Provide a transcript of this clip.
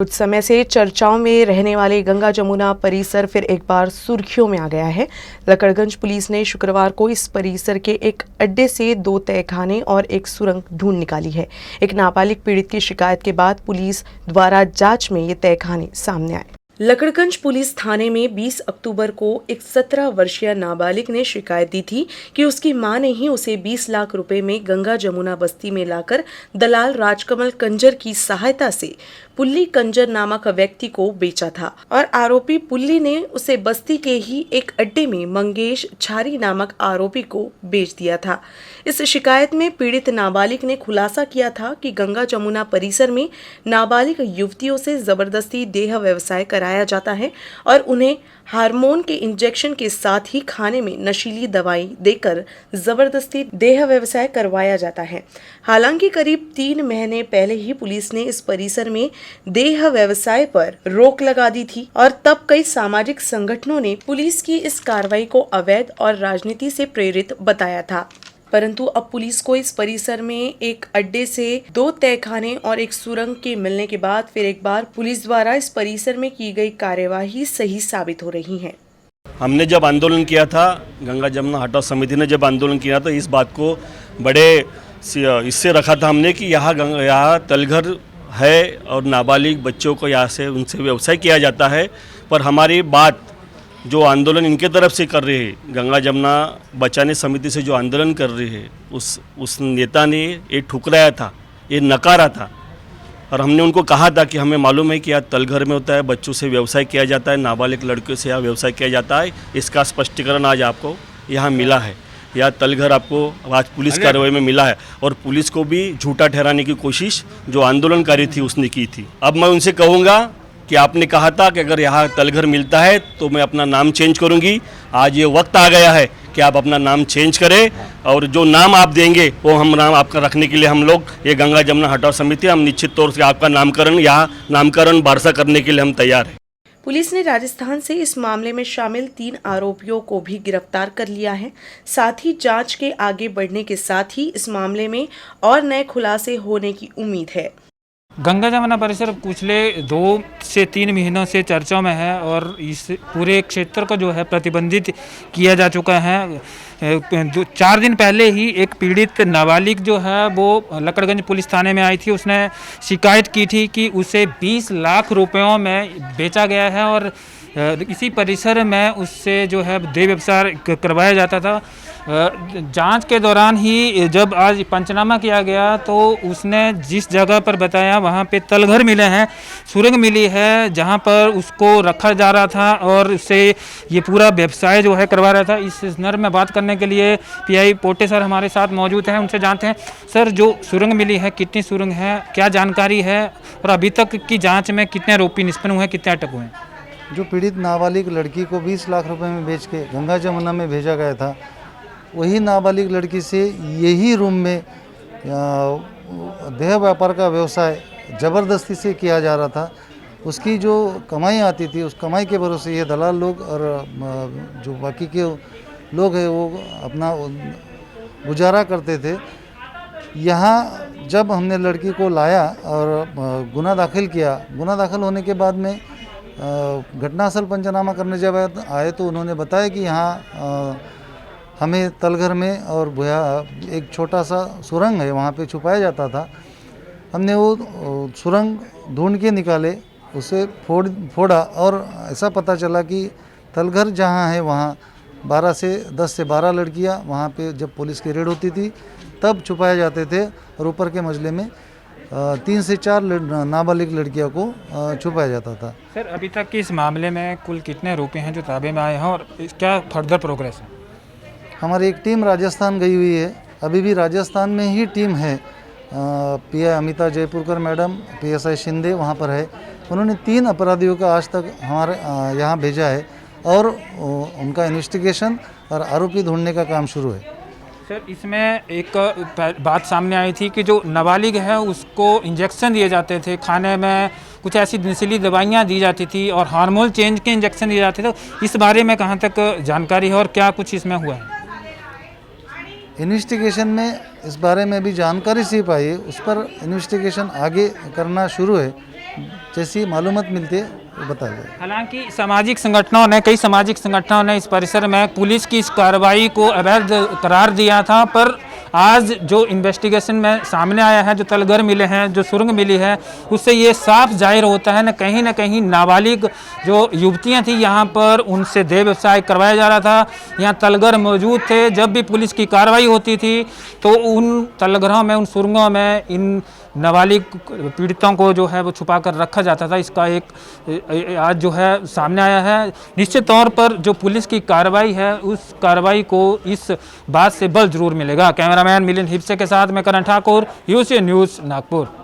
कुछ समय से चर्चाओं में रहने वाले गंगा जमुना परिसर फिर एक बार सुर्खियों में आ गया है। लकड़गंज पुलिस ने शुक्रवार को इस परिसर के एक अड्डे से 2 तहखाने और एक सुरंग ढूंढ निकाली है। एक नाबालिग पीड़ित की शिकायत के बाद पुलिस द्वारा जांच में ये तहखाने सामने आए। लकड़गंज पुलिस थाने में 20 अक्टूबर को एक 17 वर्षीय नाबालिग ने शिकायत दी थी कि उसकी मां ने ही उसे 20 लाख रुपए में गंगा जमुना बस्ती में लाकर दलाल राजकमल कंजर की सहायता से पुल्ली कंजर नामक व्यक्ति को बेचा था और आरोपी पुल्ली ने उसे बस्ती के ही एक अड्डे में मंगेश छारी नामक आरोपी को बेच दिया था। इस शिकायत में पीड़ित नाबालिग ने खुलासा किया था कि गंगा जमुना परिसर में नाबालिग युवतियों से जबरदस्ती देह व्यवसाय कराया जाता है और उन्हें हार्मोन के इंजेक्शन के साथ ही खाने में नशीली दवाई देकर जबरदस्ती देह व्यवसाय करवाया जाता है। हालांकि करीब 3 महीने पहले ही पुलिस ने इस परिसर में देह व्यवसाय पर रोक लगा दी थी और तब कई सामाजिक संगठनों ने पुलिस की इस कार्रवाई को अवैध और राजनीति से प्रेरित बताया था। परंतु अब पुलिस को इस परिसर में एक अड्डे से 2 तहखाने और एक सुरंग के मिलने के बाद फिर एक बार पुलिस द्वारा इस परिसर में की गई कार्यवाही सही साबित हो रही है। हमने जब आंदोलन किया था, गंगा जमुना हटाओ समिति ने जब आंदोलन किया तो इस बात को बड़े इससे रखा था हमने कि यहाँ तलघर है और नाबालिग बच्चों को यहाँ से उनसे व्यवसाय किया जाता है। पर हमारी बात जो आंदोलन इनके तरफ से कर रहे हैं, गंगा जमुना बचाने समिति से जो आंदोलन कर रहे हैं, उस नेता ने ये ठुकराया था, ये नकारा था। और हमने उनको कहा था कि हमें मालूम है कि यहाँ तलघर में होता है, बच्चों से व्यवसाय किया जाता है, नाबालिग लड़कियों से यहाँ व्यवसाय किया जाता है। इसका स्पष्टीकरण आज आपको यहाँ मिला है। यहाँ तलघर आपको आज पुलिस कार्रवाई में मिला है और पुलिस को भी झूठा ठहराने की कोशिश जो आंदोलनकारी थी उसने की थी। अब मैं उनसे कहूँगा कि आपने कहा था कि अगर यहाँ तलघर मिलता है तो मैं अपना नाम चेंज करूँगी। आज ये वक्त आ गया है कि आप अपना नाम चेंज करें और जो नाम आप देंगे वो हम नाम आपका रखने के लिए हम लोग ये गंगा जमुना हटाओ समिति हम निश्चित तौर से आपका नामकरण बारसा करने के लिए हम तैयार हैं। पुलिस ने राजस्थान से इस मामले में शामिल 3 आरोपियों को भी गिरफ्तार कर लिया है। साथ ही जांच के आगे बढ़ने के साथ ही इस मामले में और नए खुलासे होने की उम्मीद है। गंगा जमुना परिसर पिछले 2 से 3 महीनों से चर्चाओं में है और इस पूरे क्षेत्र को जो है प्रतिबंधित किया जा चुका है। 4 दिन पहले ही एक पीड़ित नाबालिग जो है वो लकड़गंज पुलिस थाने में आई थी। उसने शिकायत की थी कि उसे 20 लाख रुपयों में बेचा गया है और इसी परिसर में उससे जो है देह व्यवसाय करवाया जाता था। जांच के दौरान ही जब आज पंचनामा किया गया तो उसने जिस जगह पर बताया वहाँ पे तलघर मिले हैं, सुरंग मिली है जहाँ पर उसको रखा जा रहा था और उससे ये पूरा व्यवसाय जो है करवा रहा था। इस संदर्भ में बात करने के लिए पीआई पोटे सर हमारे साथ मौजूद हैं, उनसे जानते हैं। सर, जो सुरंग मिली है कितनी सुरंग है, क्या जानकारी है और अभी तक की जाँच में कितने आरोपी निष्पन्न हुए, कितने अटक हुए हैं? जो पीड़ित नाबालिग लड़की को 20 लाख रुपए में बेच के गंगा जमुना में भेजा गया था, वही नाबालिग लड़की से यही रूम में देह व्यापार का व्यवसाय ज़बरदस्ती से किया जा रहा था। उसकी जो कमाई आती थी उस कमाई के भरोसे ये दलाल लोग और जो बाकी के लोग हैं वो अपना गुजारा करते थे। यहाँ जब हमने लड़की को लाया और गुना दाखिल किया, गुना दाखिल होने के बाद में घटनास्थल पंचनामा करने जब आए तो उन्होंने बताया कि यहाँ हमें तलघर में और भुया एक छोटा सा सुरंग है वहाँ पे छुपाया जाता था। हमने वो सुरंग ढूंढ के निकाले, उसे फोड़ा और ऐसा पता चला कि तलघर जहाँ है वहाँ 10 से 12 लड़कियाँ वहाँ पे जब पुलिस की रेड होती थी तब छुपाए जाते थे और ऊपर के मंजिले में 3 से 4 नाबालिग लड़कियों को छुपाया जाता था। सर, अभी तक इस मामले में कुल कितने आरोपी हैं जो ताबे में आए हैं और क्या फर्दर प्रोग्रेस है? हमारी एक टीम राजस्थान गई हुई है, अभी भी राजस्थान में ही टीम है। PI Amita Jaipurkar madam, PSI Shinde वहाँ पर है। उन्होंने 3 अपराधियों का आज तक हमारे यहाँ भेजा है और उनका इन्वेस्टिगेशन और आरोपी ढूंढने का काम शुरू है। सर, इसमें एक बात सामने आई थी कि जो नाबालिग है उसको इंजेक्शन दिए जाते थे, खाने में कुछ ऐसी नशीली दवाइयाँ दी जाती थी और हार्मोन चेंज के इंजेक्शन दिए जाते थे। इस बारे में कहाँ तक जानकारी है और क्या कुछ इसमें हुआ है? इन्वेस्टिगेशन में इस बारे में भी जानकारी सी पाई है, उस पर इन्वेस्टिगेशन आगे करना शुरू है। जैसी मालूमात मिलती है वो बताया जाए। हालांकि कई सामाजिक संगठनों ने इस परिसर में पुलिस की इस कार्रवाई को अवैध करार दिया था, पर आज जो इन्वेस्टिगेशन में सामने आया है, जो तलगर मिले हैं, जो सुरंग मिली है, उससे ये साफ जाहिर होता है न कहीं नाबालिग जो युवतियां थी यहाँ पर उनसे देह व्यवसाय करवाया जा रहा था। यहाँ तलगर मौजूद थे। जब भी पुलिस की कार्रवाई होती थी तो उन तलगरों में, उन सुरंगों में इन नाबालिग पीड़ितों को जो है वो छुपा कर रखा जाता था। इसका एक आज जो है सामने आया है। निश्चित तौर पर जो पुलिस की कार्रवाई है उस कार्रवाई को इस बात से बल जरूर मिलेगा। कैमरामैन मिलिंद हिप्से के साथ मैं करण ठाकुर, यूसी न्यूज़ नागपुर।